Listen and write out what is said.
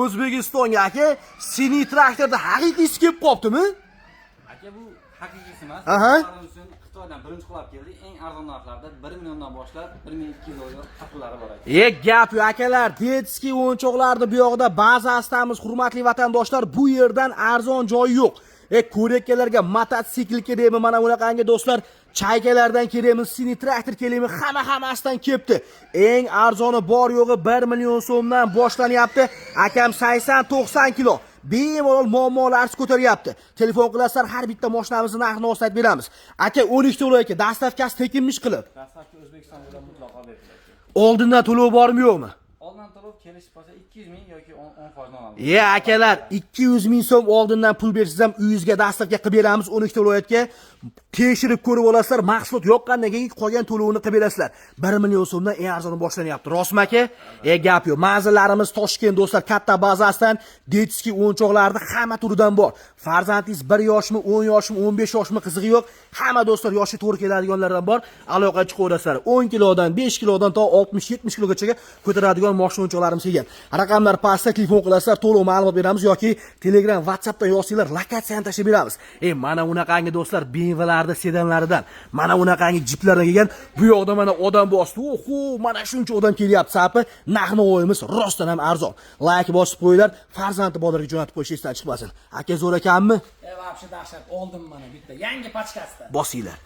O'zbekistonga aka, seni traktorda haqiqiysi kelib qoptimi? Aka bu haqiqiysi emas. Aha. Xitoydan birinchi qilib keldi. Eng arzon narxlarda 1 milliondan boshlab 1200 dollar qapillari bor ekan. Gap yo'q akalar, detskiy o'yinchoqlarni bu yoqda bazasimiz, hurmatli vatandoshlar, bu yerdan arzon joyi yo'q. Ko'rekkalarga, mototsiklga deymi, mana bunaqangi do'stlar, chaykalardan kelaymiz, sini traktor kelaymi, hammasidan kelibdi. Eng arzoni bor yo'g'i 1 million so'mdan boshlanyapti. Akam 80-90 kilo. Bemalol muammolarsiz ko'taryapti. Telefon qilasizlar, har bitta mashinamizni narxini o'sat beramiz. Aka 12 to'lov aka, dastavkasi tekinmish qilib. Dastavka O'zbekiston bo'ylab mutlaqo beriladi. Oldindan to'lov bormi yo'qmi? Oldindan to'lov kelish bo'lsa 200 ming yoki 10% olamiz. Akalar, 200 ming so'm oldindan pul bersangiz ham uyingizga dastavka qilib beramiz 12 to'lovga. Tekshirib ko'rib olasizlar, mahsulot yoqqandan keyin qolgan to'lovini qilib berasizlar. 1 million so'mdan eng arzoni boshlanyapti. Rostmi aka? Gap yo'q. Manzillarimiz Toshkent do'stlar, katta bazasidan detskiy o'yinchoqlarni hamma turidan bor. Farzandingiz 1 yoshmi, 10 yoshmi, 15 yoshmi qizig'i yo'q. Hamma do'stlar yoshi to'g'ri keladiganlardan bor. Aloqa chiqaverasizlar. 10 kilodan, 5 kilodan to 60-70 kilogacha ko'taradigan mashina o'yinchoqlarimiz kelgan. Raqamlar pastda telefon qilasizlar, to'liq ma'lumot beramiz yoki Telegram, WhatsAppdan yozsanglar, lokatsiyani tashlab beramiz. Mana bunaqangi do'stlar, BMW'larda, sedanlaridan, mana bunaqangi jiplardan kelgan. Bu yoqda mana odam bosdi. Oho, mana shuncha odam kelyapti sapi. Narxni o'yimiz rostdan ham arzon. Like bosib qo'yinglar, farzandi bolalarga jo'natib qo'yish esdan chiqmasin. Aka zo'r ekanmi? Vobshe dahshat oldim mana bitta yangi pachkasida. Bosinglar.